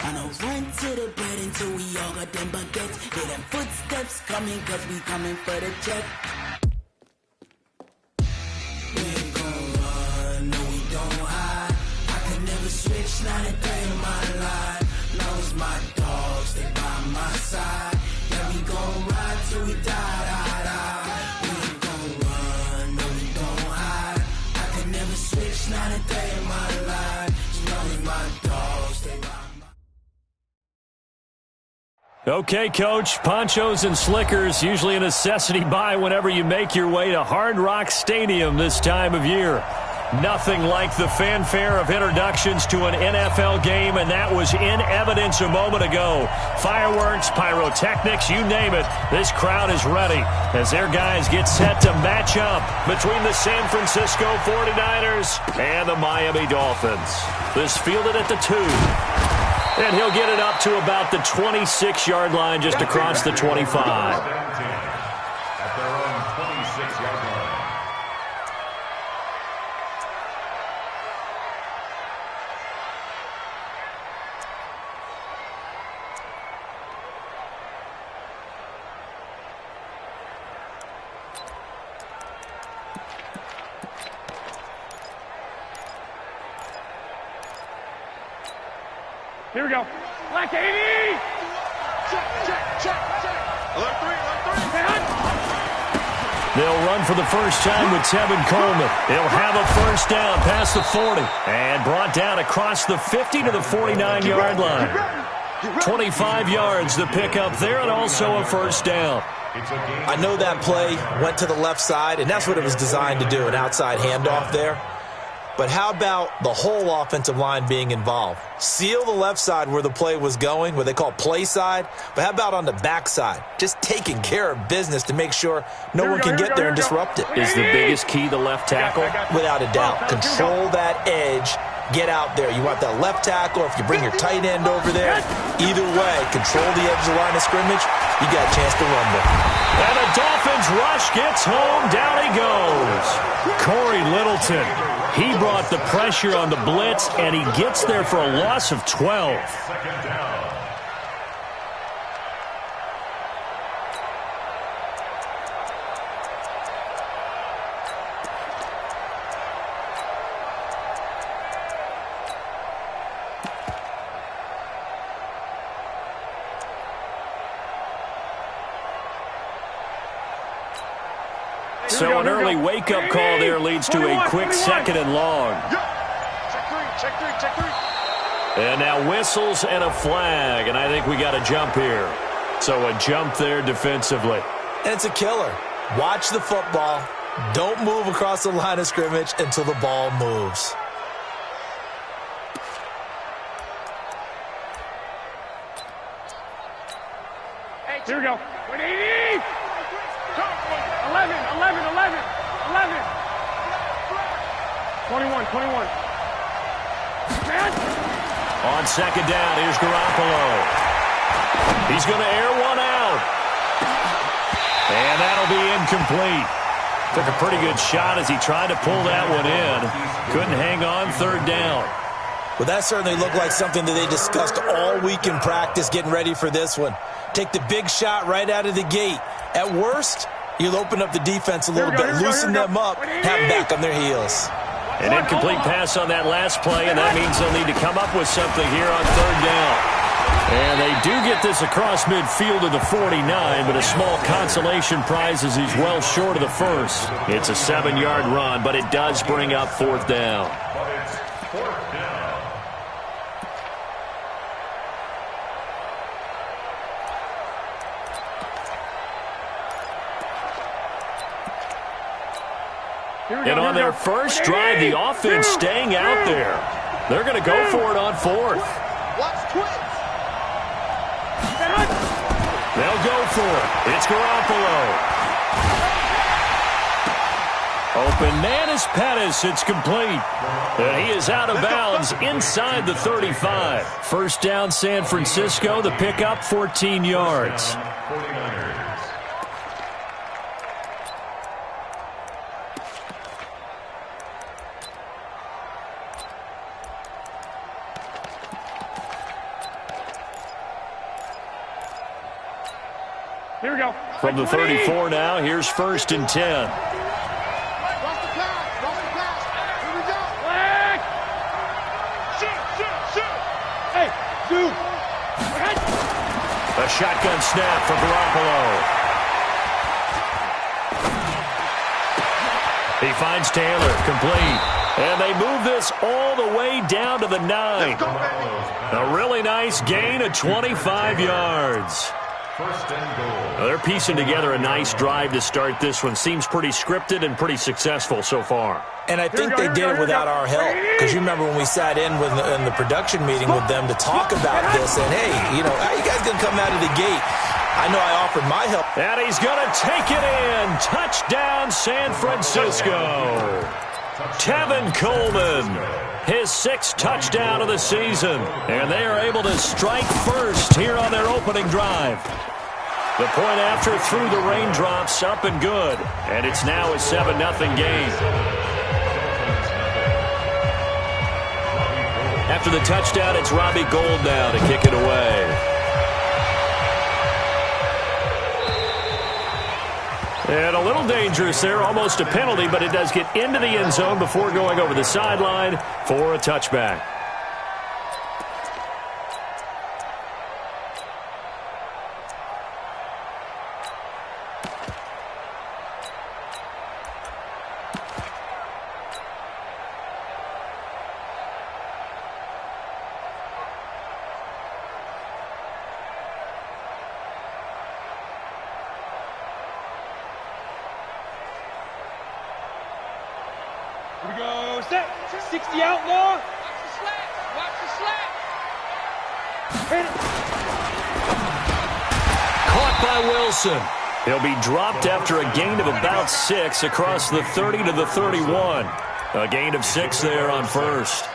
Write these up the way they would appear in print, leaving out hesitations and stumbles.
I don't run to the bed until we all got them baguettes. Hear them footsteps coming, cause we coming for the check. We ain't gon' run, no we don't hide. I can never switch, not a day in my life. Long as my dogs, they by my side. Yeah, we gon' ride till we die. We ain't gon' run, no we don't hide. I can never switch, not a day in my life. As long as my dogs, they by my Okay, Coach, ponchos and slickers, usually a necessity buy whenever you make your way to Hard Rock Stadium this time of year. Nothing like the fanfare of introductions to an NFL game, and that was in evidence a moment ago. Fireworks, pyrotechnics, you name it, this crowd is ready as their guys get set to match up between the San Francisco 49ers and the Miami Dolphins. This fielded at the 2. And he'll get it up to about the 26-yard line just across the 25. At their own 26-yard line. Here we go. Black 80! Check. Alert three. They'll run for the first time with Tevin Coleman. He'll have a first down past the 40 and brought down across the 50 to the 49-yard line. 25 yards the pickup there and also a first down. I know that play went to the left side, and that's what it was designed to do, an outside handoff there. But how about the whole offensive line being involved? Seal the left side where the play was going, what they call play side. But how about on the back side? Just taking care of business to make sure no one can get there and disrupt it. Is the biggest key the left tackle? Without a doubt. Control that edge. Get out there. You want that left tackle. If you bring your tight end over there, either way, control the edge of the line of scrimmage, you got a chance to rumble. And the Dolphins rush gets home. Down he goes. Corey Littleton. He brought the pressure on the blitz, and he gets there for a loss of 12. Second down. So an early wake-up call there leads to a quick 2nd and long. Check three. And now whistles and a flag, and I think we got a jump here. So a jump there defensively. And it's a killer. Watch the football. Don't move across the line of scrimmage until the ball moves. Here we go. 180! 11. 21. Man. On 2nd down, here's Garoppolo. He's going to air one out. And that'll be incomplete. Took a pretty good shot as he tried to pull that one in. Couldn't hang on 3rd down. Well, that certainly looked like something that they discussed all week in practice getting ready for this one. Take the big shot right out of the gate. At worst, you'll open up the defense a little bit, loosen them up, have them back on their heels. An incomplete pass on that last play, and that means they'll need to come up with something here on 3rd down. And they do get this across midfield to the 49, but a small consolation prize as he's well short of the first. It's a 7-yard run, but it does bring up 4th down. But it's 4th down. And on their first drive, the offense staying out there. They're going to go for it on 4th. They'll go for it. It's Garoppolo. Open man is Pettis. It's complete. And he is out of bounds inside the 35. First down, San Francisco. The pickup, 14 yards. 49ers. Here we go. From the 34 now, here's 1st and 10. Lost the pass. Here we go. Flag. Shoot. Hey, dude. A shotgun snap for Garoppolo. He finds Taylor, complete. And they move this all the way down to the 9. A really nice gain of 25 yards. First and goal. They're piecing together a nice drive to start this one. Seems pretty scripted and pretty successful so far. And I think they did it without our help. Because you remember when we sat in the production meeting with them to talk about this. And, hey, how you guys going to come out of the gate? I know I offered my help. And he's going to take it in. Touchdown, San Francisco. Tevin Coleman, his 6th touchdown of the season. And they are able to strike first here on their opening drive. The point after through the raindrops, up and good. And it's now a 7-0 game. After the touchdown, it's Robbie Gould now to kick it away. And a little dangerous there, almost a penalty, but it does get into the end zone before going over the sideline for a touchback. Here we go. Set. 60 outlaw. Watch the slat. Hit it. Caught by Wilson. He'll be dropped after a gain of about 6 across the 30 to the 31. A gain of 6 there on first.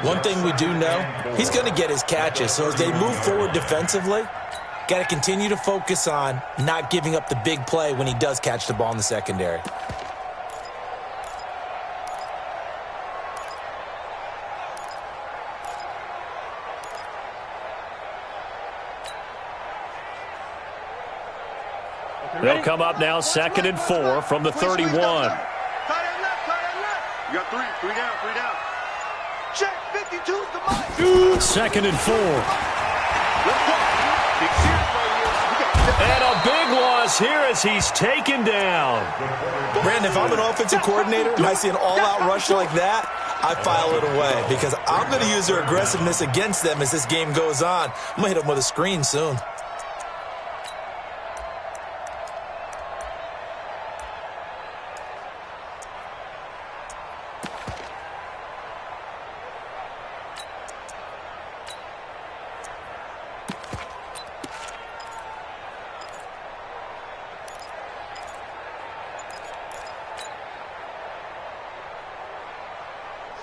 One thing we do know, he's going to get his catches. So as they move forward defensively, got to continue to focus on not giving up the big play when he does catch the ball in the secondary. They'll come up now 2nd and 4 from the 31. You got 3 down. Check, 52's the mic. 2nd and 4. And a big loss here as he's taken down. Brandon, if I'm an offensive coordinator and I see an all-out rush like that, I file it away because I'm going to use their aggressiveness against them as this game goes on. I'm going to hit them with a screen soon.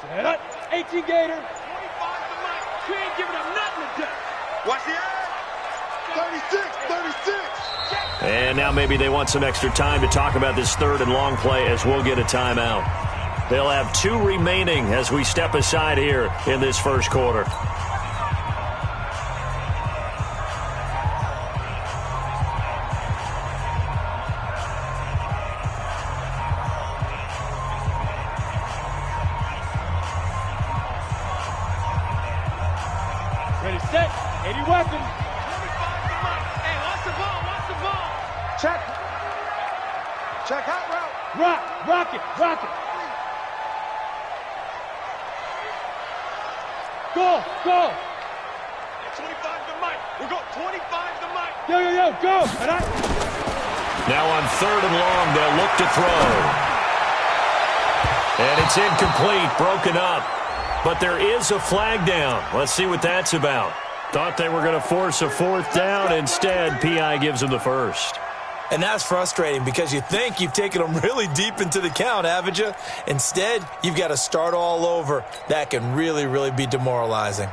Set up. 18 Gator. 25 to Mike. We ain't giving up nothing today. Watch the edge. 36. And now maybe they want some extra time to talk about this 3rd and long play as we'll get a timeout. They'll have 2 remaining as we step aside here in this first quarter. Ready, set. 80 weapons. 25 to Mike. Hey, watch the ball. Check out route. Rock it. Go. 25 to Mike. We'll go 25 to Mike. Yo, go. Now on 3rd and long, they'll look to throw. And it's incomplete, broken up. But there is a flag down. Let's see what that's about. Thought they were going to force a 4th down. Instead, P.I. gives them the first. And that's frustrating because you think you've taken them really deep into the count, haven't you? Instead, you've got to start all over. That can really, really be demoralizing.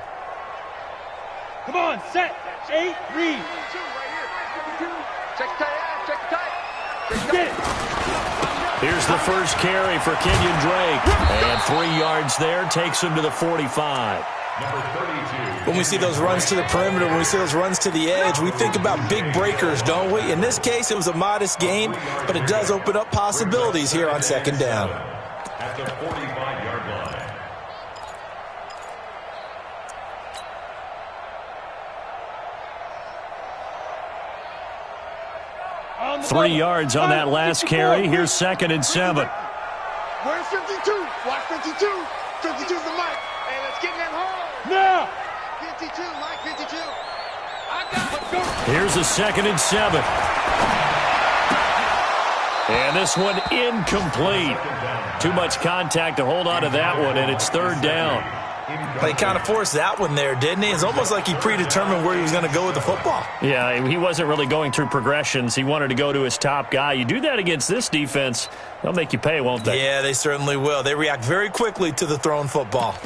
Come on, set. 8, read. Check the tight. Get it. Here's the first carry for Kenyon Drake. And 3 yards there takes him to the 45. Number 32. When we see those runs to the perimeter, when we see those runs to the edge, we think about big breakers, don't we? In this case, it was a modest gain, but it does open up possibilities here on second down. At the 45-yard line. 3 yards on that last carry. Here's 2nd and 7. Where's 52? Watch 52. 52's the mic. Hey, let's get in that hole. Now. 52, Mike 52. I got it. Here's a 2nd and 7. And this one incomplete. Too much contact to hold on to that one, and it's 3rd down. He kind of forced that one there, didn't he? It's almost like he predetermined where he was going to go with the football. Yeah, he wasn't really going through progressions. He wanted to go to his top guy. You do that against this defense, they'll make you pay, won't they? Yeah, they certainly will. They react very quickly to the thrown football.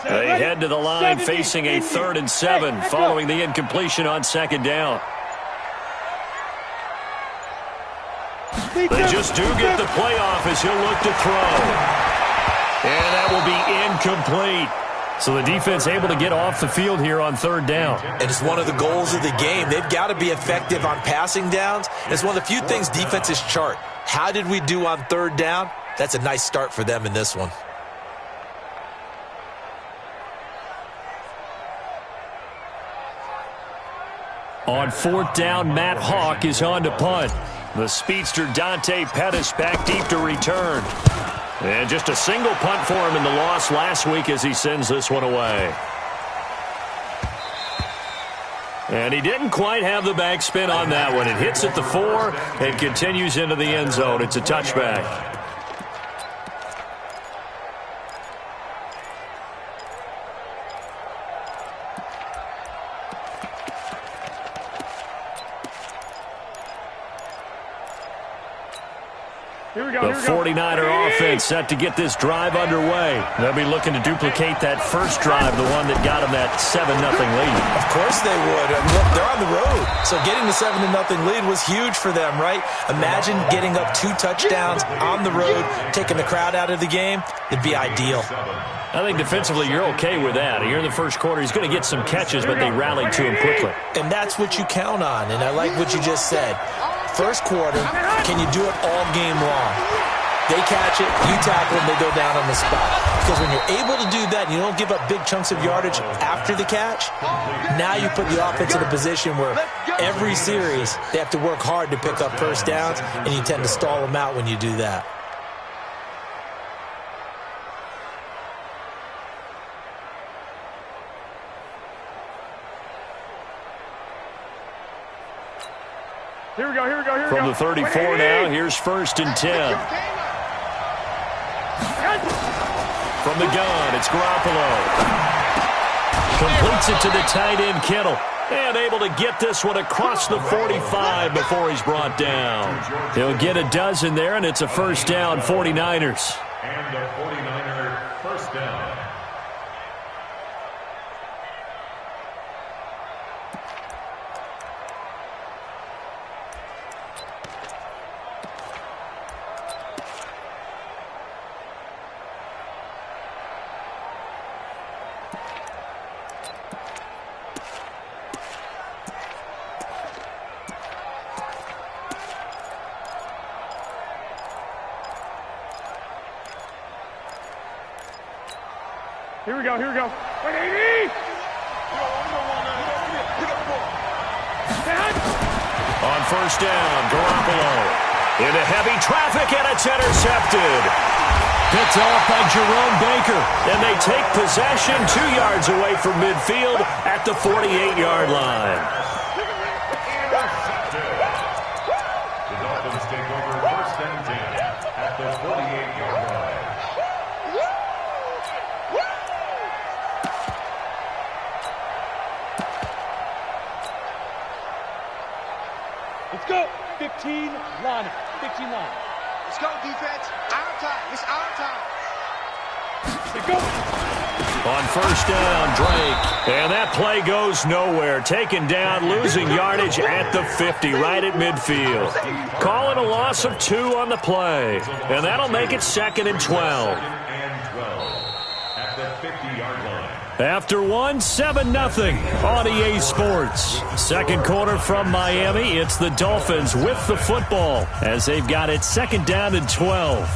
They head to the line facing a 3rd and 7 following the incompletion on 2nd down. They just do get the playoff as he'll look to throw. And that will be incomplete. So the defense able to get off the field here on 3rd down. And it's one of the goals of the game. They've got to be effective on passing downs. It's one of the few things defenses chart. How did we do on 3rd down? That's a nice start for them in this one. On 4th down, Matt Hawk is on to punt. The speedster Dante Pettis back deep to return. And just a single punt for him in the loss last week as he sends this one away. And he didn't quite have the backspin on that one. It hits at the 4 and continues into the end zone. It's a touchback. The 49er offense set to get this drive underway. They'll be looking to duplicate that first drive, the one that got them that 7-0 lead. Of course they would. I mean, look, they're on the road. So getting the 7-0 lead was huge for them, right? Imagine getting up 2 touchdowns on the road, taking the crowd out of the game. It'd be ideal. I think defensively you're okay with that. Here in the first quarter, he's going to get some catches, but they rallied to him quickly. And that's what you count on, and I like what you just said. First quarter, can you do it all game long? They catch it, you tackle them, they go down on the spot. Because when you're able to do that and you don't give up big chunks of yardage after the catch, now you put the offense in a position where every series they have to work hard to pick up first downs, and you tend to stall them out when you do that. Here we go. From the 34 now, here's 1st and 10. From the gun, it's Garoppolo. Completes it to the tight end, Kittle. And able to get this one across the 45 before he's brought down. He'll get a dozen there, and it's a 1st down, 49ers. And a 49er 1st down. Here we go. 180! On 1st down, Garoppolo. Into heavy traffic, and it's intercepted. Picked off by Jerome Baker. And they take possession 2 yards away from midfield at the 48-yard line. The Dolphins take over 1st and 10 at the 48-yard line. Let's go. 15 line. 15 line. Let's go, defense. Our time. It's our time. Let's go. On first down, Drake. And that play goes nowhere. Taken down, losing yardage at the 50, right at midfield. Calling a loss of 2 on the play. And that'll make it 2nd and 12. At the 50-yard line. After 7-0 on EA Sports. Second quarter from Miami. It's the Dolphins with the football as they've got it 2nd down and 12.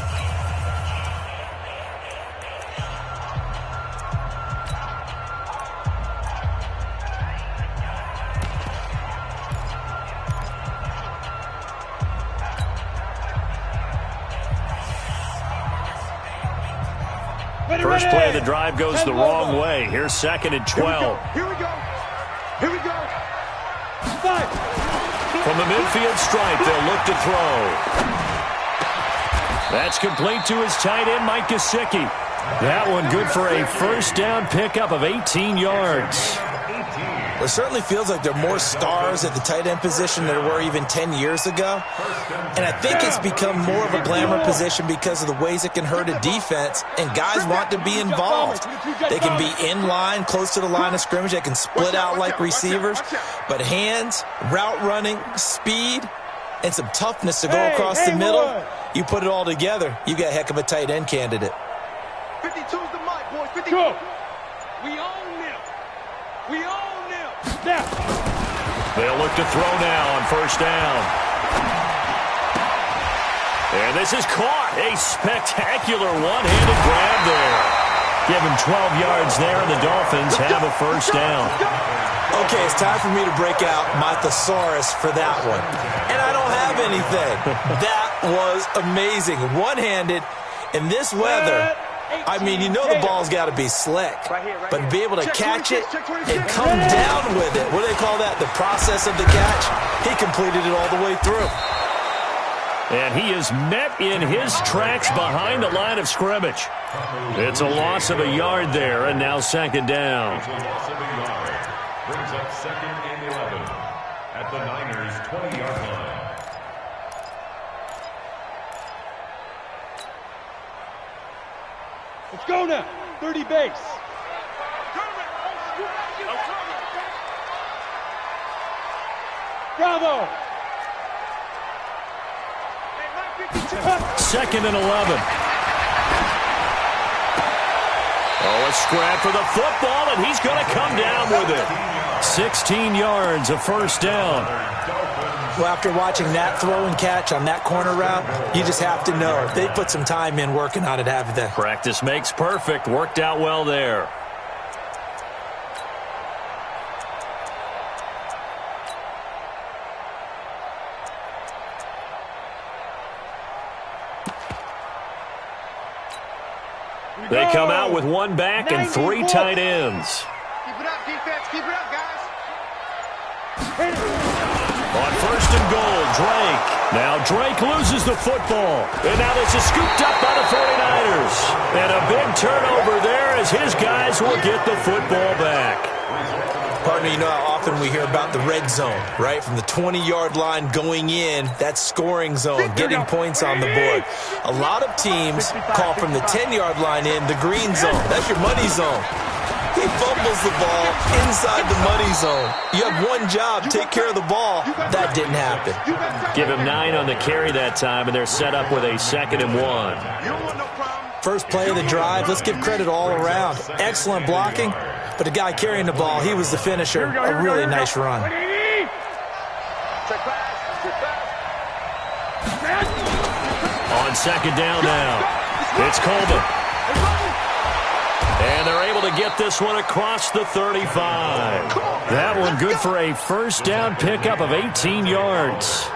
First play of the drive goes the wrong way. Here's 2nd and 12. Here we go. Here we go. From the midfield stripe, they'll look to throw. That's complete to his tight end, Mike Gesicki. That one good for a first down pickup of 18 yards. Well, it certainly feels like there are more stars at the tight end position than there were even 10 years ago. And I think it's become more of a glamour position because of the ways it can hurt a defense, and guys want to be involved. They can be in line, close to the line of scrimmage. They can split out like receivers. But hands, route running, speed, and some toughness to go across the middle, you put it all together, you got a heck of a tight end candidate. 52's the mic, boys. 52. Go. We own them. We own them. Snap. They'll look to throw now on first down. And this is caught. A spectacular one-handed grab there. Give him 12 yards there, and the Dolphins have a first down. Okay, it's time for me to break out my thesaurus for that one. And I don't have anything. That was amazing. One-handed in this weather. I mean, you know the ball's got to be slick. But to be able to catch it and come down with it, what do they call that? The process of the catch? He completed it all the way through. And he is met in his tracks behind the line of scrimmage. It's a loss of a yard there, and now 2nd down. It's a loss of a yard. Brings up 2nd and 11 at the Niners' 20-yard line. Let's go now. 30 base. Bravo. 2nd and 11. Oh, a scrap for the football, and he's going to come down with it. 16 yards, a first down. Well, after watching that throw and catch on that corner route, you just have to know they put some time in working on it, haven't they? Practice makes perfect. Worked out well there. They come out with one back and 3 tight ends. Keep it up, defense. Keep it up, guys. On first and goal, Drake. Now Drake loses the football. And now this is scooped up by the 49ers. And a big turnover there as his guys will get the football back. Partner, you know how often we hear about the red zone, right? From the 20-yard line going in, that's scoring zone, getting points on the board. A lot of teams call from the 10-yard line in the green zone. That's your money zone. He fumbles the ball inside the money zone. You have one job, take care of the ball. That didn't happen. Give him 9 on the carry that time, and they're set up with a 2nd and 1. First play of the drive, let's give credit all around. Excellent blocking, but the guy carrying the ball, he was the finisher. A really nice run. On 2nd down now, it's Coleman. And they're able to get this one across the 35. That one good for a first down pickup of 18 yards.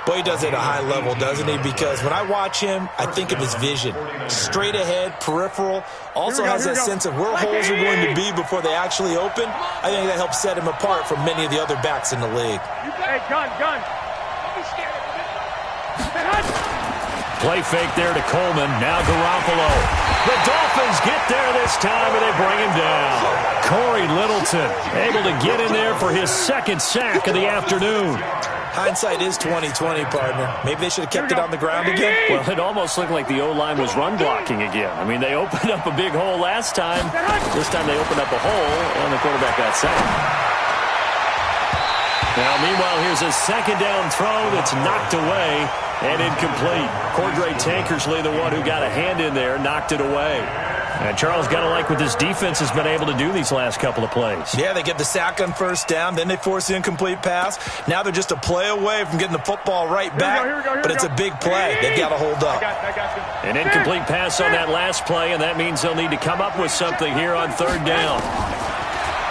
Boy, he does it at a high level, doesn't he? Because when I watch him, I think of his vision. Straight ahead, peripheral. Also has that sense of where holes are going to be before they actually open. I think that helps set him apart from many of the other backs in the league. Hey, gun. Don't be scared. Play fake there to Coleman. Now Garoppolo. The Dolphins get there this time, and they bring him down. Corey Littleton able to get in there for his 2nd sack of the afternoon. Hindsight is 20/20, partner. Maybe they should have kept it on the ground again. Well, it almost looked like the O-line was run blocking again. I mean, they opened up a big hole last time. This time they opened up a hole, and the quarterback got sacked. Now, meanwhile, here's a second down throw that's knocked away and incomplete. Cordray Tankersley, the one who got a hand in there, knocked it away. And Charles got to like what this defense has been able to do these last couple of plays. Yeah, they get the sack on first down, then they force the incomplete pass. Now they're just a play away from getting the football right back, but it's a big play. They've got to hold up. An incomplete pass on that last play, and that means they'll need to come up with something here on third down.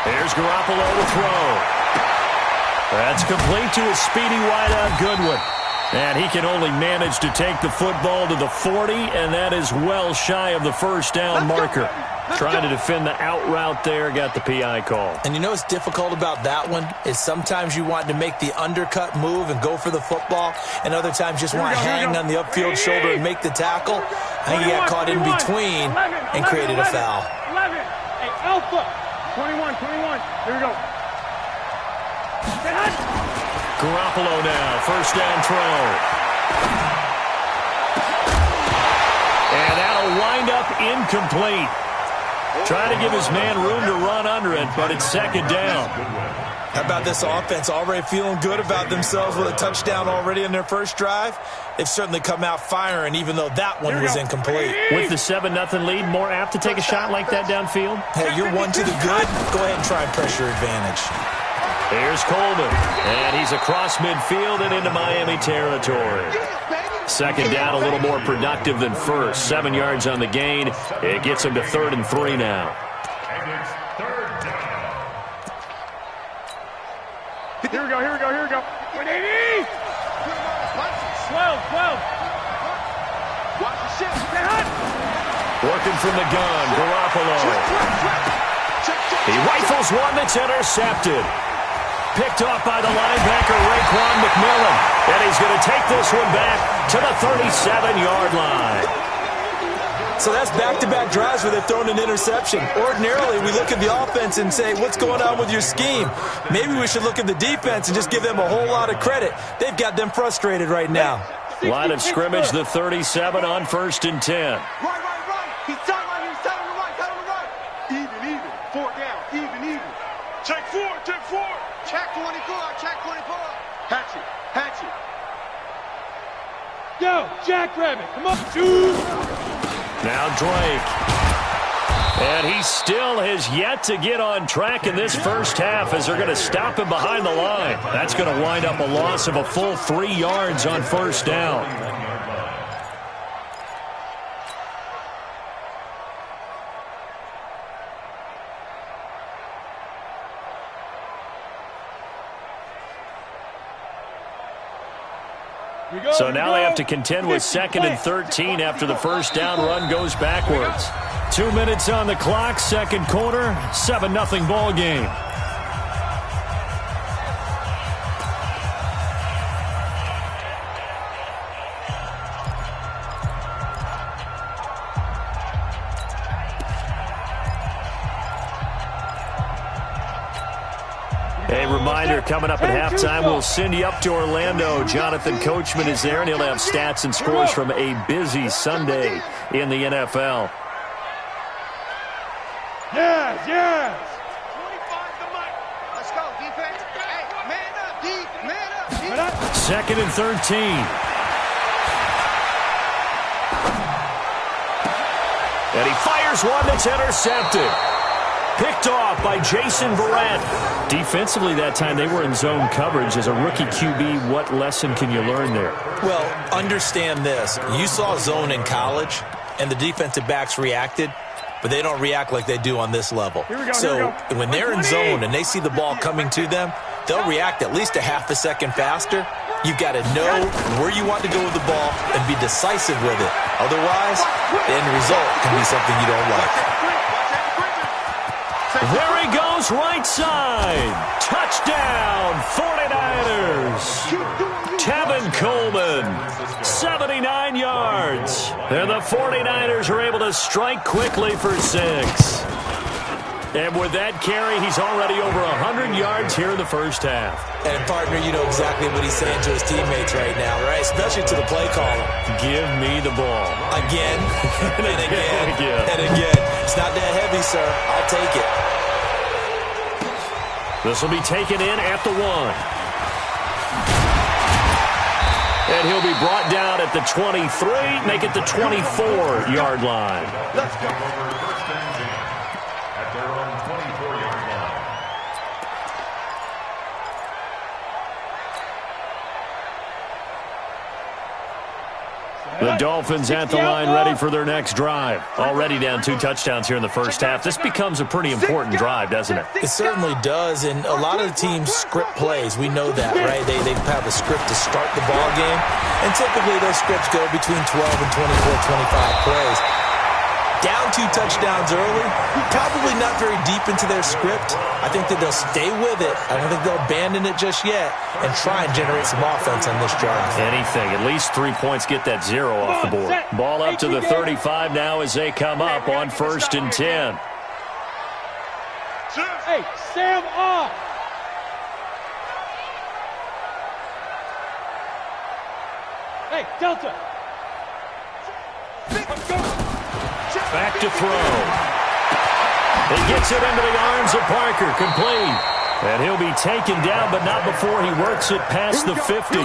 Here's Garoppolo to throw. That's complete to a speedy wideout Goodwin. And he can only manage to take the football to the 40, and that is well shy of the first down marker. Trying to defend the out route there, got the PI call. And you know what's difficult about that one is sometimes you want to make the undercut move and go for the football, and other times just want to hang on the upfield shoulder and make the tackle. I think he got caught in between and created a foul. 11, hey, Alpha, 21, here we go. Garoppolo now, first down throw. And that'll wind up incomplete. Trying to give his man room to run under it, but it's second down. How about this offense already feeling good about themselves with a touchdown already in their first drive? They've certainly come out firing, even though that one was incomplete. With the 7-0 lead, more apt to take a shot like that downfield? Hey, you're one to the good. Go ahead and try pressure advantage. Here's Coleman, and he's across midfield and into Miami territory. Second down, a little more productive than first. 7 yards on the gain. It gets him to 3rd and 3 now. And it's third down. Here we go. 180! 12. Watch the shift. Stay hot. Working from the gun, Garoppolo. He rifles one that's intercepted. Picked off by the linebacker, Raekwon McMillan. And he's going to take this one back to the 37-yard line. So that's back-to-back drives where they've thrown an interception. Ordinarily, we look at the offense and say, what's going on with your scheme? Maybe we should look at the defense and just give them a whole lot of credit. They've got them frustrated right now. Line of scrimmage, the 37 on 1st and 10. Right. He's telling him right. Even. 4 down. Even. Check 4. Check 24. Hatchet. Yo, Jackrabbit, come on. Shoot. Now Drake. And he still has yet to get on track in this first half as they're going to stop him behind the line. That's going to wind up a loss of a full 3 yards on first down. So now they have to contend with 2nd and 13 after the first down run goes backwards. 2 minutes on the clock, second quarter, 7-0 ball game. A reminder, coming up at halftime, we'll send you up to Orlando. Jonathan Coachman is there, and he'll have stats and scores from a busy Sunday in the NFL. Yes. 25 to Mike. Let's go, defense. Hey, man up, deep. 2nd and 13. And he fires one that's intercepted. Picked off by Jason Verrett. Defensively that time, they were in zone coverage. As a rookie QB, what lesson can you learn there? Well, understand this. You saw zone in college, and the defensive backs reacted, but they don't react like they do on this level. So when they're in zone and they see the ball coming to them, they'll react at least a half a second faster. You've got to know where you want to go with the ball and be decisive with it. Otherwise, the end result can be something you don't like. There he goes, right side. Touchdown, 49ers. Tevin Coleman, 79 yards. And the 49ers are able to strike quickly for 6. And with that carry, he's already over 100 yards here in the first half. And, partner, you know exactly what he's saying to his teammates right now, right? Especially to the play caller. Give me the ball. Again, and again, and again. It's not that heavy, sir. I'll take it. This will be taken in at the 1. And he'll be brought down at the 23, make it the 24-yard line. Let's go over first and 10 at their own 24-yard line. The Dolphins at the line ready for their next drive. Already down 2 touchdowns here in the first half. This becomes a pretty important drive, doesn't it? It certainly does, and a lot of the teams script plays. We know that, right? They have a script to start the ball game, and typically those scripts go between 12 and 24, 25 plays. Down 2 touchdowns early, probably not very deep into their script. I think that they'll stay with it. I don't think they'll abandon it just yet and try and generate some offense on this drive. Anything. At least 3 points, get that 0 off the board. Ball up to the 35 now as they come up on 1st and 10. Hey, Sam off. Hey, Delta. Back to throw. He gets it into the arms of Parker. Complete. And he'll be taken down, but not before he works it past the 50.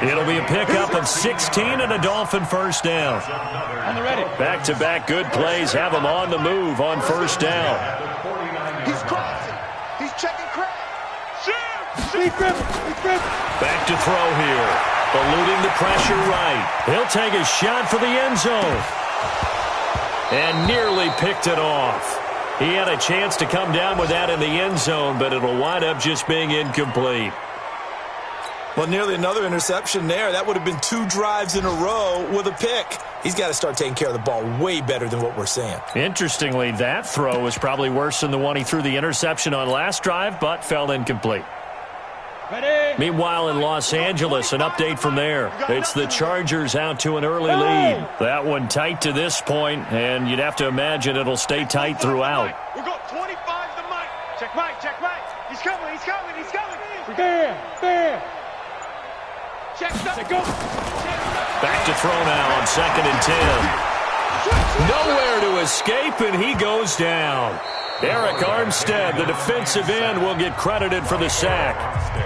It'll be a pickup of 16 and a Dolphin first down. On the ready. Back-to-back good plays have him on the move on first down. He's crossing. He's checking crack. Back to throw here. Eluding the pressure right. He'll take a shot for the end zone. And nearly picked it off. He had a chance to come down with that in the end zone, but it'll wind up just being incomplete. Well, nearly another interception there. That would have been 2 drives in a row with a pick. He's got to start taking care of the ball way better than what we're seeing. Interestingly, that throw was probably worse than the one he threw the interception on last drive, but fell incomplete. Ready. Meanwhile, in Los Angeles, an update from there. It's the Chargers out to an early lead. That one tight to this point, and you'd have to imagine it'll stay tight throughout. We've got 25 the mic. Check Mike. He's coming. Bam. Check up. Go. Back to throw now on 2nd and 10. Nowhere to escape, and he goes down. Eric Armstead, the defensive end, will get credited for the sack.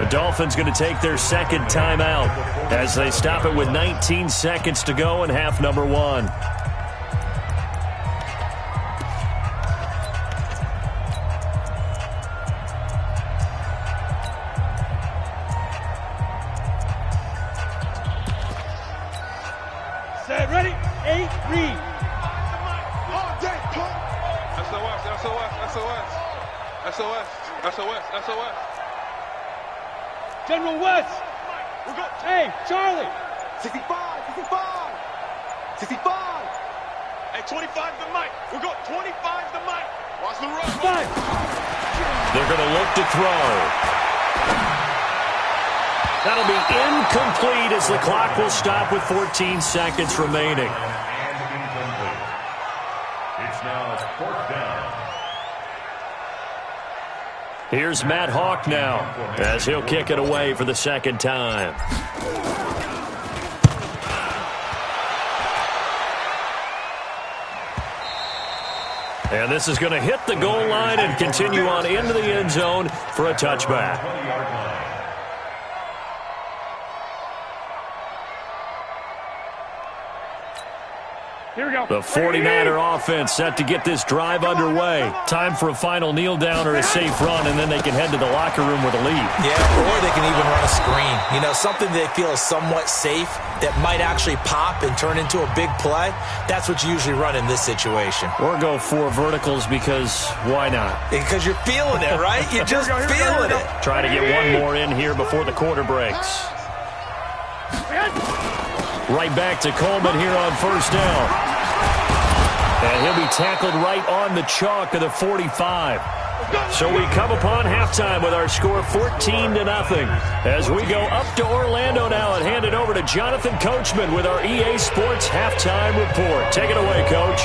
The Dolphins going to take their second timeout as they stop it with 19 seconds to go in half number 1. Set, ready. 8, read. SOS. General West. Hey, Charlie. 65. Hey, 25 the mic. We've got 25 the mic. Watch the run. 5. They're going to look to throw. That'll be incomplete as the clock will stop with 14 seconds remaining. And incomplete. It's now 4th down. Here's Matt Hawk now as he'll kick it away for the second time. And this is going to hit the goal line and continue on into the end zone for a touchback. 20-yard line. Here we go. The 49er offense set to get this drive underway. Time for a final kneel down or a safe run, and then they can head to the locker room with a lead. Yeah, or they can even run a screen. You know, something they feel is somewhat safe that might actually pop and turn into a big play. That's what you usually run in this situation. Or go 4 verticals because why not? Because you're feeling it, right? You're just feeling it. Try to get one more in here before the quarter breaks. Right back to Coleman here on first down. And he'll be tackled right on the chalk of the 45. So we come upon halftime with our score 14-0 as we go up to Orlando now and hand it over to Jonathan Coachman with our EA Sports Halftime Report. Take it away, Coach.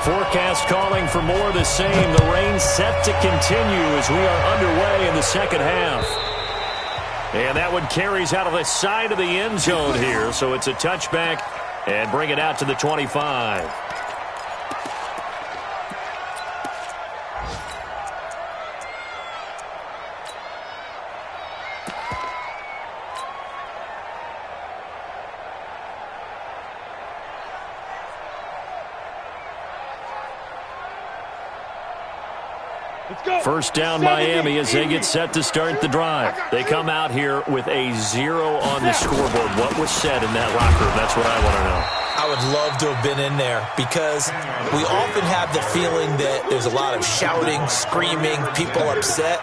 forecast calling for more of the same. The rain set to continue as we are underway in the second half. And that one carries out of the side of the end zone here. So it's a touchback and bring it out to the 25. First down Miami as they get set to start the drive. They come out here with a 0 on the scoreboard. What was said in that locker room? That's what I want to know. I would love to have been in there because we often have the feeling that there's a lot of shouting, screaming, people upset.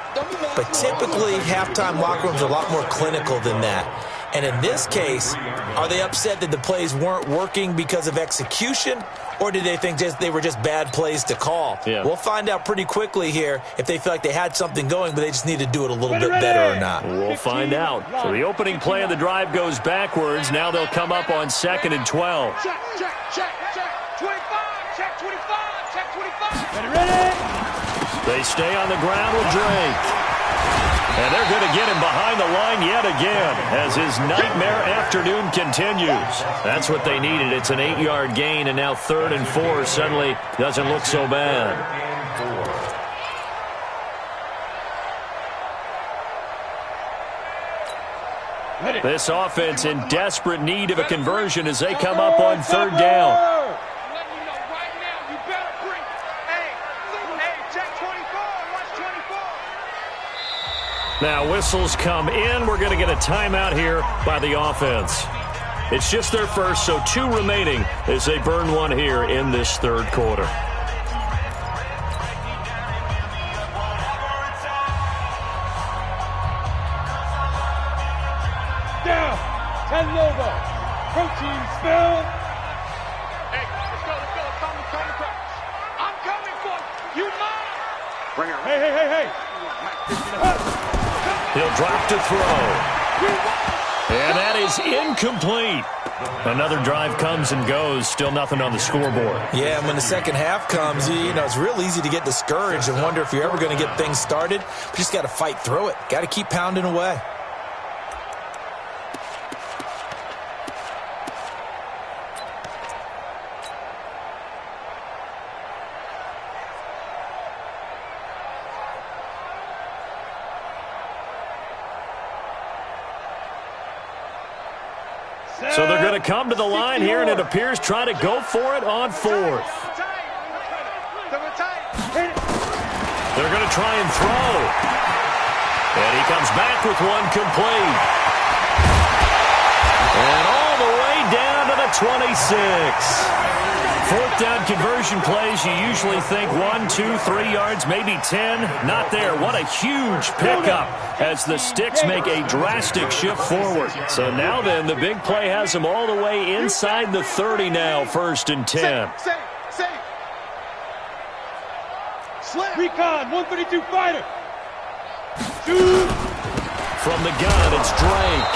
But typically, halftime locker rooms are a lot more clinical than that. And in this case, are they upset that the plays weren't working because of execution? Or did they think they were just bad plays to call? Yeah. We'll find out pretty quickly here if they feel like they had something going, but they just need to do it a little bit better or not. We'll find out. So the opening play of the drive goes backwards. Now they'll come up on 2nd and 12. Check, check, check, check. 25, check 25, check 25. Ready? They stay on the ground with Drake. And they're going to get him behind the line yet again as his nightmare afternoon continues. That's what they needed. It's an 8-yard gain, and now 3rd and 4 suddenly doesn't look so bad. This offense in desperate need of a conversion as they come up on 3rd down. Now whistles come in. We're going to get a timeout here by the offense. It's just their first, so 2 remaining as they burn one here in this 3rd quarter. Down. 10 logo. Protein spell. Hey, let's go. Calm the crowd. I'm coming for you. You mine. Bring her. Hey. He'll drop to throw. And that is incomplete. Another drive comes and goes. Still nothing on the scoreboard. Yeah, and when the second half comes, you know, it's real easy to get discouraged and wonder if you're ever going to get things started. You just got to fight through it. Got to keep pounding away. So they're going to come to the line here, and it appears trying to go for it on 4th. They're going to try and throw. And he comes back with one complete. And all the way down to the 26. 4th down conversion plays, you usually think 1, 2, 3 yards, maybe 10. Not there. What a huge pickup as the Sticks make a drastic shift forward. So now then, the big play has them all the way inside the 30 now, 1st and 10. Recon, 132 fighter. From the gun, it's Drake.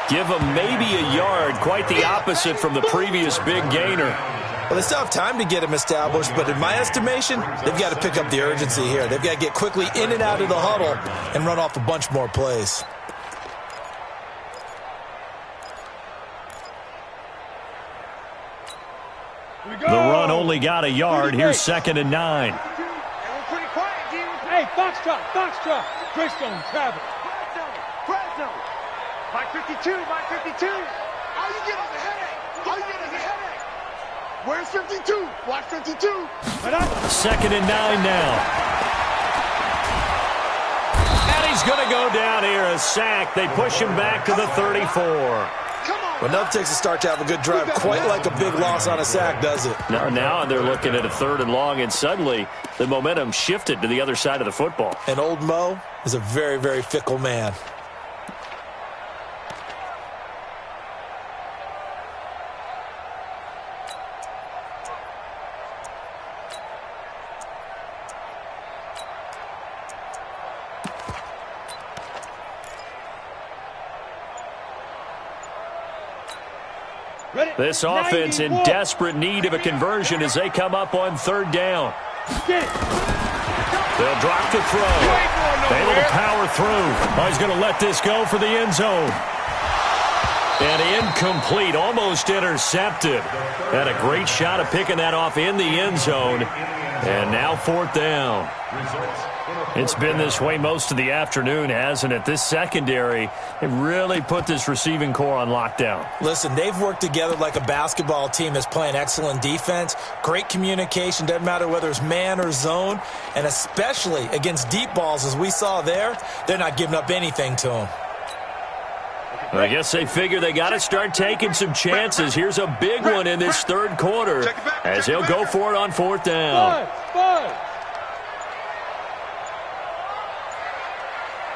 Give him maybe a yard, quite the opposite from the previous big gainer. Well, they still have time to get him established, but in my estimation, they've got to pick up the urgency here. They've got to get quickly in and out of the huddle and run off a bunch more plays. The run only got a yard. Here's 2nd and 9. Hey, Foxtrot. Greystone, travel. Red zone. Mike 52. All you get is a headache. Where's 52? Watch 52. 2nd and 9 now. And he's going to go down here, a sack. They push him back to the 34. Well, nothing takes a start to have a good drive quite like a big loss on a sack, does it? Now they're looking at a 3rd and long, and suddenly the momentum shifted to the other side of the football. And old Mo is a very, very fickle man. This offense in desperate need of a conversion as they come up on third down. They'll drop the throw. Able to power through. Oh, he's going to let this go for the end zone. And incomplete, almost intercepted. Had a great shot of picking that off in the end zone. And now fourth down. It's been this way most of the afternoon, hasn't it? This secondary, it really put this receiving core on lockdown. Listen, they've worked together like a basketball team that's playing excellent defense. Great communication, doesn't matter whether it's man or zone. And especially against deep balls, as we saw there, they're not giving up anything to them. I guess they figure they got to start taking some chances. Here's a big one in this third quarter as he'll go for it on fourth down.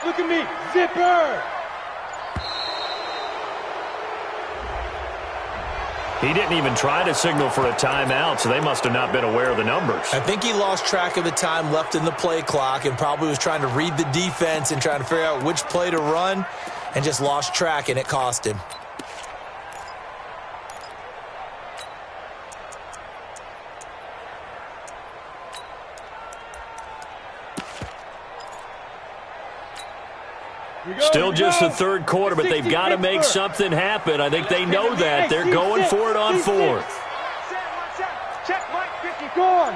Look at me, zipper! He didn't even try to signal for a timeout, so they must have not been aware of the numbers. I think he lost track of the time left in the play clock and probably was trying to read the defense and trying to figure out which play to run and just lost track, and it cost him. Still just the third quarter, but they've got to make something happen. I think they know that. They're going for it on fourth. Check, Mike, 50. Go on.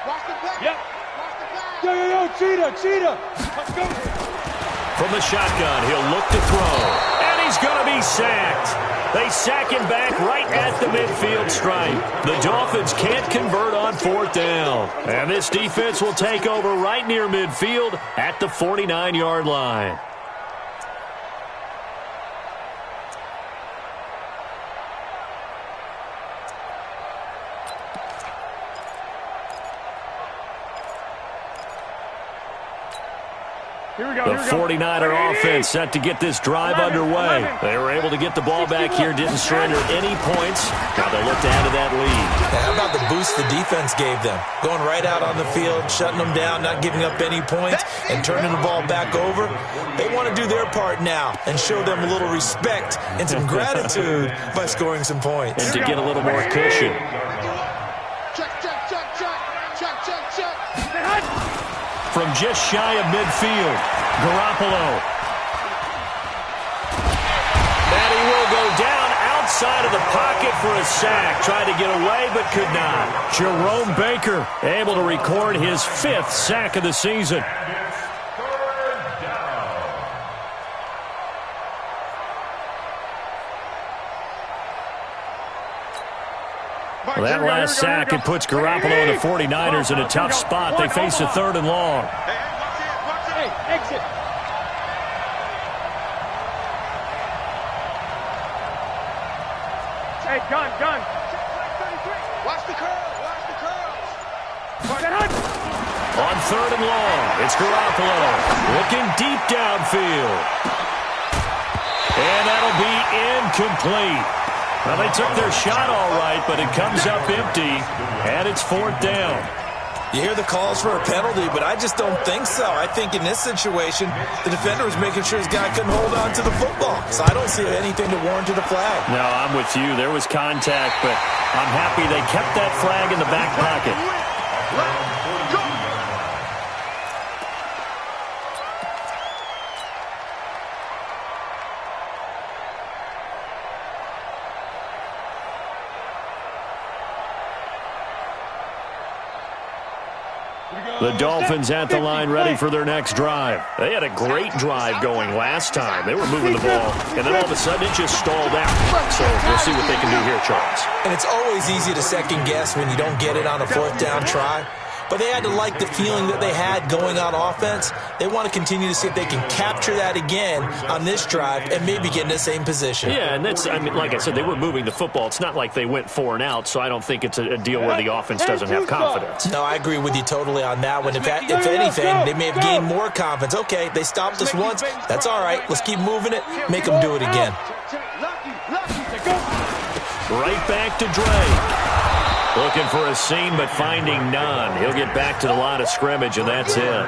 Watch the play. Yep. Watch the play. Yo, cheetah. Let's go. From the shotgun, he'll look to throw. And he's going to be sacked. They sack him back right at the midfield stripe. The Dolphins can't convert on fourth down. And this defense will take over right near midfield at the 49-yard line. The 49er offense set to get this drive underway. They were able to get the ball back here, didn't surrender any points. Now they look to add to that lead. How about the boost the defense gave them? Going right out on the field, shutting them down, not giving up any points, and turning the ball back over. They want to do their part now and show them a little respect and some gratitude by scoring some points. And to get a little more cushion. Check. From just shy of midfield, Garoppolo. And he will go down outside of the pocket for a sack. Tried to get away, but could not. Jerome Baker able to record his 5th sack of the season. Well, that last sack, it puts Garoppolo and the 49ers in a tough spot. They face a 3rd and long. Hey, exit. Hey, gun. Watch the curls. On 3rd and long, it's Garoppolo looking deep downfield. And that'll be incomplete. Well, they took their shot all right, but it comes up empty, and it's 4th down. You hear the calls for a penalty, but I just don't think so. I think in this situation, the defender was making sure his guy couldn't hold on to the football. So I don't see anything to warrant a flag. No, I'm with you. There was contact, but I'm happy they kept that flag in the back pocket. The Dolphins at the line ready for their next drive. They had a great drive going last time. They were moving the ball, and then all of a sudden it just stalled out. So we'll see what they can do here, Charles. And it's always easy to second guess when you don't get it on a 4th down try. But they had to like the feeling that they had going on offense. They want to continue to see if they can capture that again on this drive and maybe get in the same position. Yeah, and that's, I mean, like I said, they were moving the football. It's not like they went 4 and out, so I don't think it's a deal where the offense doesn't have confidence. No, I agree with you totally on that one. If anything, they may have gained more confidence. Okay, they stopped us once. That's all right. Let's keep moving it. Make them do it again. Right back to Drake. Looking for a seam, but finding none. He'll get back to the line of scrimmage, and that's it.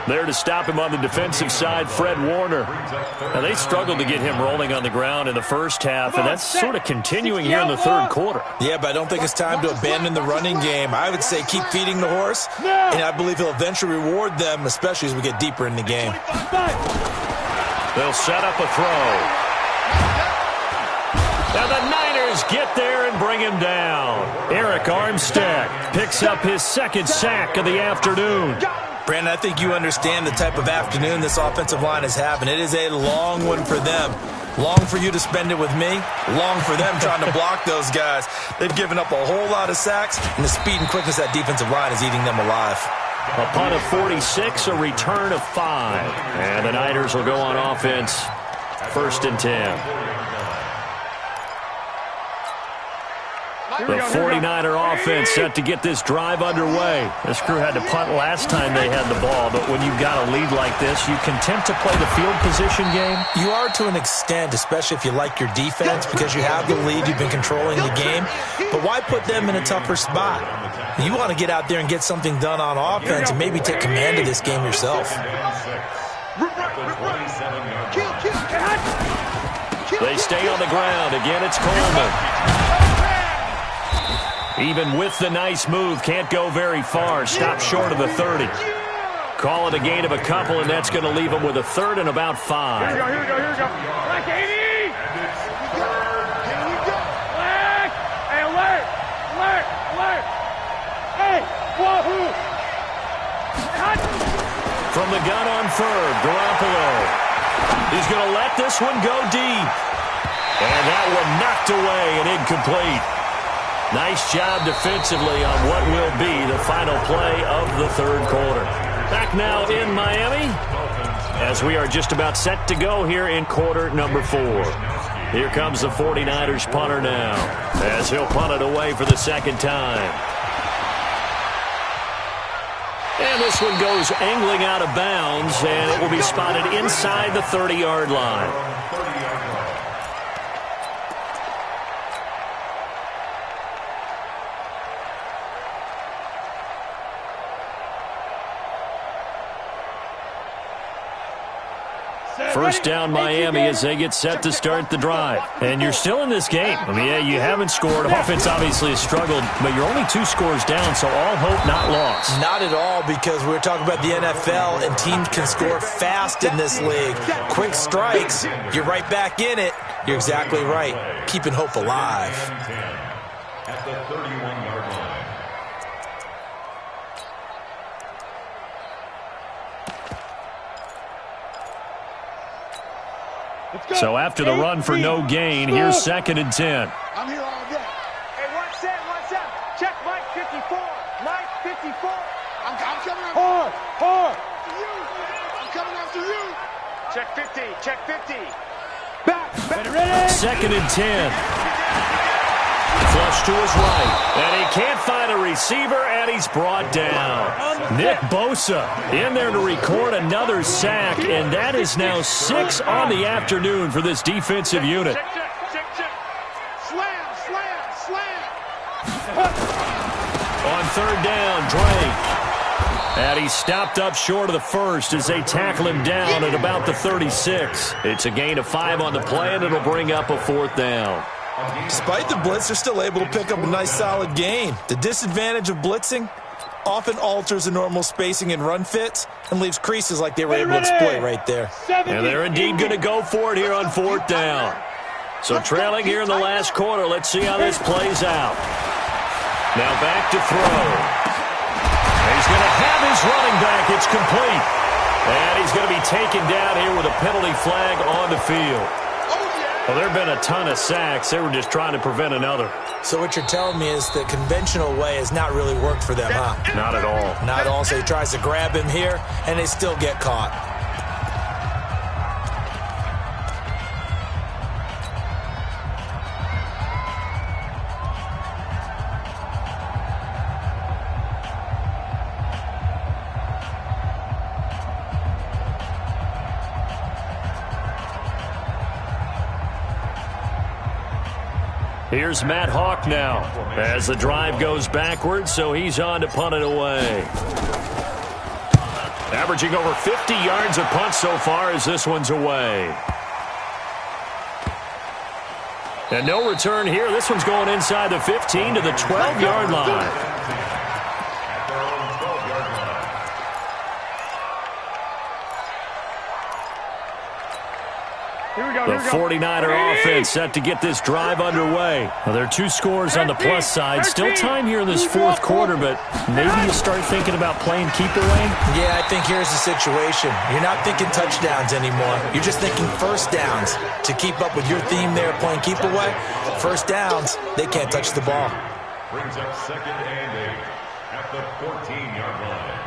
There to stop him on the defensive side, Fred Warner. Now, they struggled to get him rolling on the ground in the first half, and that's sort of continuing here in the third quarter. Yeah, but I don't think it's time to abandon the running game. I would say keep feeding the horse, and I believe he'll eventually reward them, especially as we get deeper in the game. They'll set up a throw. Now the Niners get there and bring him down. Eric Armstead picks up his second sack of the afternoon. Brandon, I think you understand the type of afternoon this offensive line is having. It is a long one for them. Long for you to spend it with me. Long for them trying to block those guys. They've given up a whole lot of sacks, and the speed and quickness of that defensive line is eating them alive. A punt of 46, a return of 5. And the Niners will go on offense. 1st and 10. The 49er offense set to get this drive underway. This crew had to punt last time they had the ball, but when you've got a lead like this, you content to play the field position game? You are to an extent, especially if you like your defense, because you have the lead, you've been controlling the game. But why put them in a tougher spot? You want to get out there and get something done on offense and maybe take command of this game yourself. They stay on the ground. Again, it's Coleman. Even with the nice move, can't go very far. Stop short of the 30. Call it a gain of a couple, and that's going to leave them with a 3rd and about 5. Here we go. Black 80! Here we go. Black! Hey, alert! Hey, wahoo! From the gun on 3rd, Garoppolo. He's going to let this one go deep. And that one knocked away and incomplete. Nice job defensively on what will be the final play of the third quarter. Back now in Miami as we are just about set to go here in quarter number 4. Here comes the 49ers punter now as he'll punt it away for the second time. And this one goes angling out of bounds, and it will be spotted inside the 30-yard line. First down Miami as they get set to start the drive. And you're still in this game. I mean, yeah, you haven't scored. Offense obviously has struggled, but you're only 2 scores down, so all hope not lost. Not at all, because we're talking about the NFL, and teams can score fast in this league. Quick strikes, you're right back in it. You're exactly right. Keeping hope alive. At the 31-yard line. So after the run for no gain, here's 2nd and 10. I'm here all day. Hey, watch that. Check Mike 54. Mike 54. I'm coming after Hard. you. I'm coming after you. Check 50. Back. Ready? 2nd and 10. Flush to his right. And he can't find a receiver, and he's brought down. Nick Bosa in there to record another sack, and that is now 6 on the afternoon for this defensive unit. Check. Slam. On 3rd down, Drake. And he stopped up short of the first as they tackle him down at about the 36. It's a gain of 5 on the play, and it'll bring up a 4th down. Despite the blitz, they're still able to pick up a nice, solid gain. The disadvantage of blitzing often alters the normal spacing and run fits and leaves creases like they were able to exploit right there. And they're indeed going to go for it here on 4th down. So trailing here in the last quarter, let's see how this plays out. Now back to throw. And he's going to have his running back. It's complete. And he's going to be taken down here with a penalty flag on the field. Well, there have been a ton of sacks. They were just trying to prevent another. So what you're telling me is the conventional way has not really worked for them, huh? Not at all. Not at all. So he tries to grab him here, and they still get caught. Here's Matt Hawk now as the drive goes backwards, so he's on to punt it away. Averaging over 50 yards a punt so far as this one's away. And no return here. This one's going inside the 15 to the 12-yard line. The 49er offense set to get this drive underway. Well, there are 2 scores on the plus side. Still time here in this fourth quarter, but maybe you start thinking about playing keep away? Yeah, I think here's the situation. You're not thinking touchdowns anymore. You're just thinking first downs. To keep up with your theme there, playing keep away, first downs, they can't touch the ball. Brings up 2nd and 8 at the 14-yard line.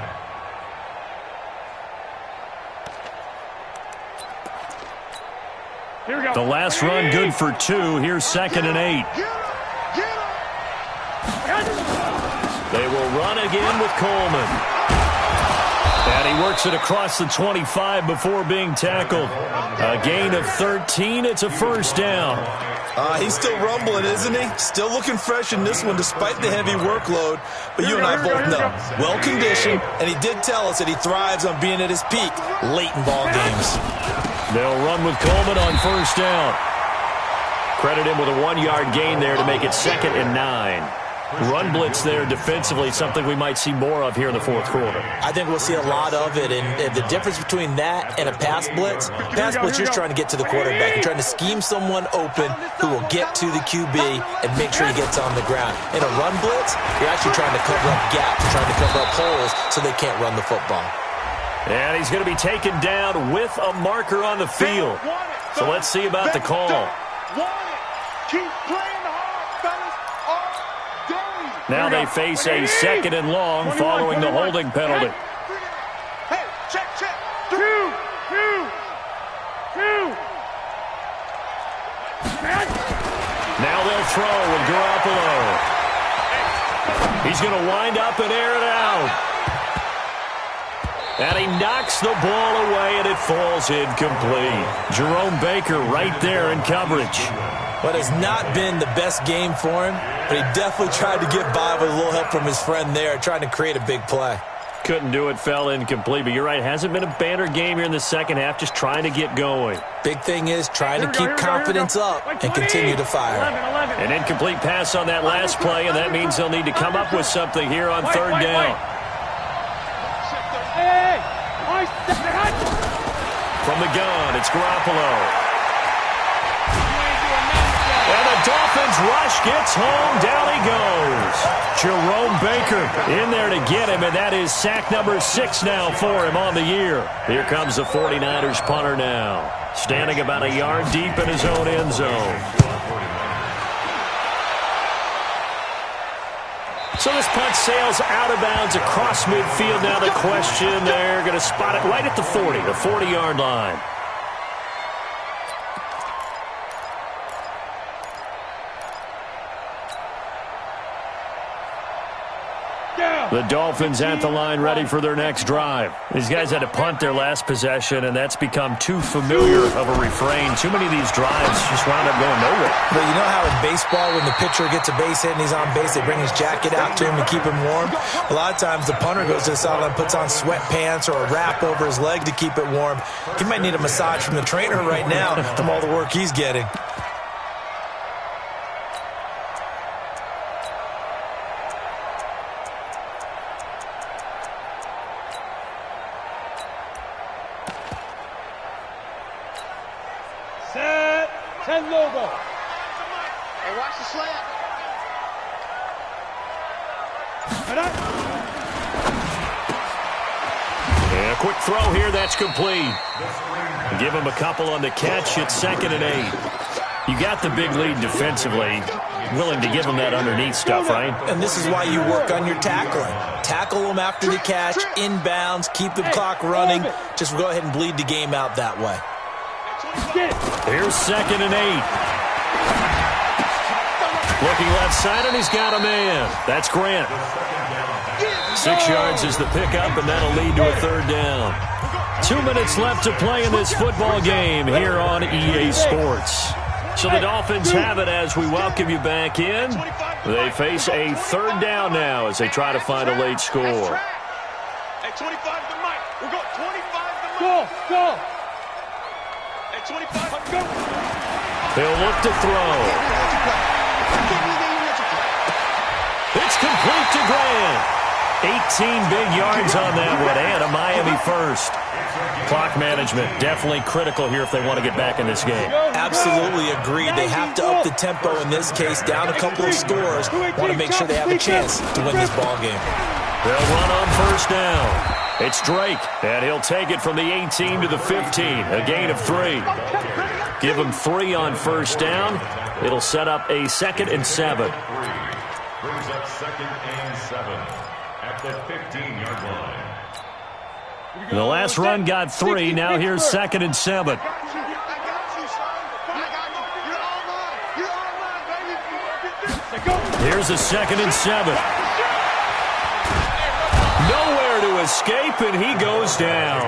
Here we go. The last run good for 2. Here's 2nd and 8. They will run again with Coleman. And he works it across the 25 before being tackled. A gain of 13. It's a first down. He's still rumbling, isn't he? Still looking fresh in this one despite the heavy workload. But you and I both know, well-conditioned, and he did tell us that he thrives on being at his peak late in ball games. They'll run with Coleman on first down. Credit him with a 1-yard gain there to make it 2nd and 9. Run blitz there defensively, something we might see more of here in the fourth quarter. I think we'll see a lot of it, and the difference between that and a pass blitz, you're trying to get to the quarterback. You're trying to scheme someone open who will get to the QB and make sure he gets on the ground. In a run blitz, you're actually trying to cover up gaps, trying to cover up holes so they can't run the football. And he's going to be taken down with a marker on the field. So let's see about the call. Keep playing hard, fellas, all day. Now they face a 2nd and long following the holding penalty. Hey, check. 2. Now they'll throw with Garoppolo. He's going to wind up and air it out. And he knocks the ball away, and it falls incomplete. Jerome Baker right there in coverage. What has not been the best game for him, but he definitely tried to get by with a little help from his friend there, trying to create a big play. Couldn't do it, fell incomplete. But you're right, hasn't been a banner game here in the second half, just trying to get going. Big thing is trying to keep confidence up and continue to fire. An incomplete pass on that last play, and that means they'll need to come up with something here on third down. From the gun, it's Garoppolo. And the Dolphins rush gets home. Down he goes. Jerome Baker in there to get him, and that is sack number 6 now for him on the year. Here comes the 49ers punter now, standing about a yard deep in his own end zone. So this punt sails out of bounds across midfield. Now the question, they're going to spot it right at the 40, the 40-yard line. The Dolphins at the line ready for their next drive. These guys had to punt their last possession, and that's become too familiar of a refrain. Too many of these drives just wound up going nowhere. But you know how in baseball, when the pitcher gets a base hit and he's on base, they bring his jacket out to him to keep him warm? A lot of times the punter goes to the sideline, puts on sweatpants or a wrap over his leg to keep it warm. He might need a massage from the trainer right now from all the work he's getting. Logo. Hey, watch the slant. And a quick throw here, that's complete. Give him a couple on the catch. It's 2nd and 8. You got the big lead defensively. Willing to give them that underneath stuff, right? And this is why you work on your tackling. Tackle them after the catch, inbounds, keep the clock running. Just go ahead and bleed the game out that way. Here's 2nd and 8. Looking left side, and he's got a man. That's Grant. 6 yards is the pickup, and that'll lead to a third down. 2 minutes left to play in this football game here on EA Sports. So the Dolphins have it as we welcome you back in. They face a third down now as they try to find a late score. Hey, 25 to the mic. We're going. Go. Hey, 25. Go. He'll look to throw. It's complete to Grant. 18 big yards on that one, and a Miami first. Clock management definitely critical here if they want to get back in this game. Absolutely agreed. They have to up the tempo in this case, down a couple of scores. Want to make sure they have a chance to win this ball game. They'll run on first down. It's Drake, and he'll take it from the 18 to the 15, a gain of 3. Give him 3 on first down. It'll set up a 2nd and 7. Brings up 2nd and 7 at the 15-yard line. The last run got 3. Now here's 2nd and 7. Here's a 2nd and 7. Nowhere to escape, and he goes down.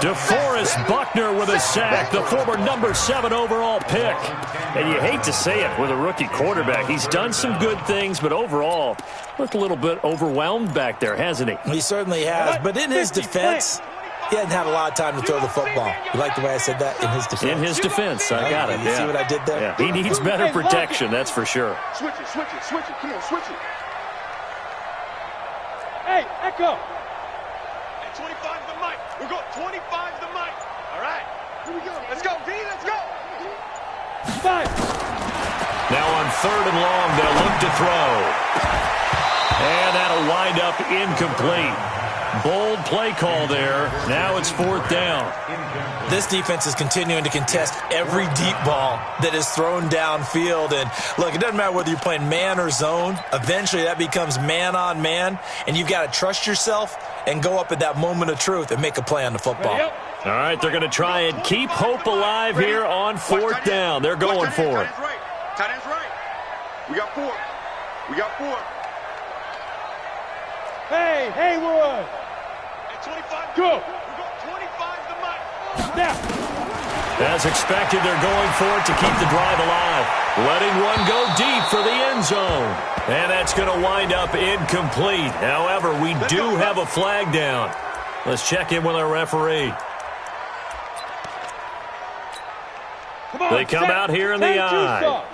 DeForest Buckner with a sack, the former number 7 overall pick. And you hate to say it with a rookie quarterback. He's done some good things, but overall, looked a little bit overwhelmed back there, hasn't he? He certainly has, but in his defense, he hasn't had a lot of time to throw the football. You like the way I said that? In his defense. In his defense, I got it. You see what I did there? Yeah. He needs better protection, that's for sure. Switch it. Come on, switch it. Hey, Echo. Hey, 25 the mic. We're going 25 the mic. All right. Here we go. Let's go, D. Let's go. 5. Now on 3rd and long, they'll look to throw. And that'll wind up incomplete. Bold play call there. Now it's 4th down. This defense is continuing to contest every deep ball that is thrown downfield. And, look, it doesn't matter whether you're playing man or zone. Eventually that becomes man on man, and you've got to trust yourself and go up at that moment of truth and make a play on the football. All right, they're going to try and keep hope alive here on 4th down. They're going for it. Tight end's right. We got 4. Hey, Haywood. Hey, 25. Go. We got 25 the mic. Now. As expected, they're going for it to keep the drive alive. Letting one go deep for the end zone. And that's going to wind up incomplete. However, we do have a flag down. Let's check in with our referee. They come out here in the eye.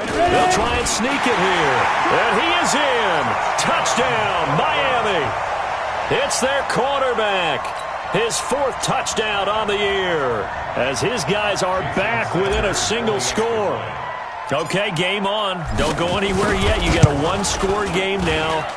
They'll try and sneak it here. And he is in. Touchdown, Miami. It's their quarterback. His 4th touchdown on the year. As his guys are back within a single score. Okay, game on. Don't go anywhere yet. You got a 1-score game now.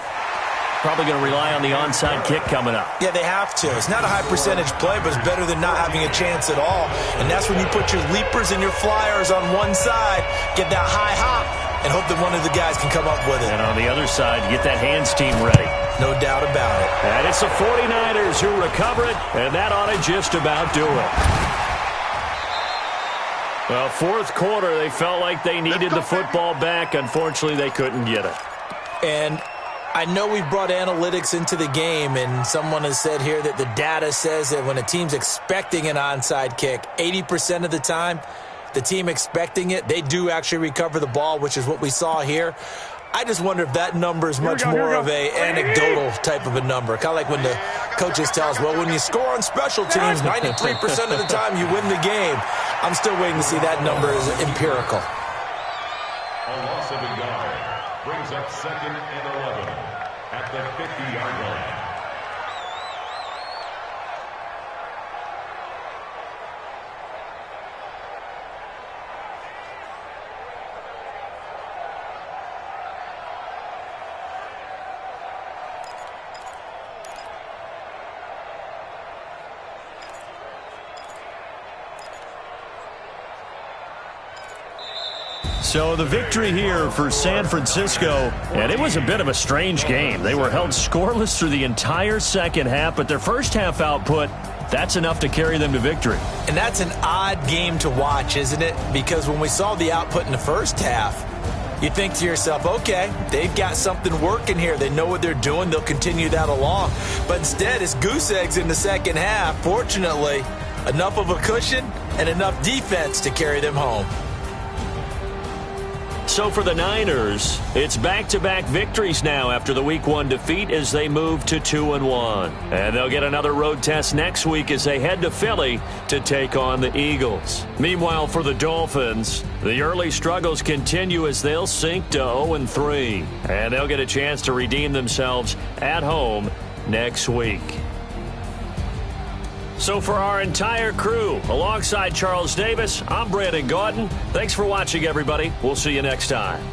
Probably going to rely on the onside kick coming up. Yeah, they have to. It's not a high percentage play, but it's better than not having a chance at all. And that's when you put your leapers and your flyers on one side, get that high hop, and hope that one of the guys can come up with it. And on the other side, get that hands team ready. No doubt about it. And it's the 49ers who recover it, and that ought to just about do it. Well, 4th quarter, they felt like they needed the football back. Unfortunately, they couldn't get it. And I know we brought analytics into the game, and someone has said here that the data says that when a team's expecting an onside kick, 80% of the time, the team expecting it, they do actually recover the ball, which is what we saw here. I just wonder if that number is much more of a anecdotal type of a number. Kind of like when the coaches tell us, well, when you score on special teams, 93% of the time you win the game. I'm still waiting to see that number is empirical. A loss of a yard brings up 2nd and 11 at the 50-yard line. So the victory here for San Francisco, and it was a bit of a strange game. They were held scoreless through the entire second half, but their first half output, that's enough to carry them to victory. And that's an odd game to watch, isn't it? Because when we saw the output in the first half, you think to yourself, okay, they've got something working here. They know what they're doing. They'll continue that along. But instead, it's goose eggs in the second half. Fortunately, enough of a cushion and enough defense to carry them home. So for the Niners, it's back-to-back victories now after the Week 1 defeat as they move to 2-1. And they'll get another road test next week as they head to Philly to take on the Eagles. Meanwhile, for the Dolphins, the early struggles continue as they'll sink to 0-3. And they'll get a chance to redeem themselves at home next week. So for our entire crew, alongside Charles Davis, I'm Brandon Gaudin. Thanks for watching, everybody. We'll see you next time.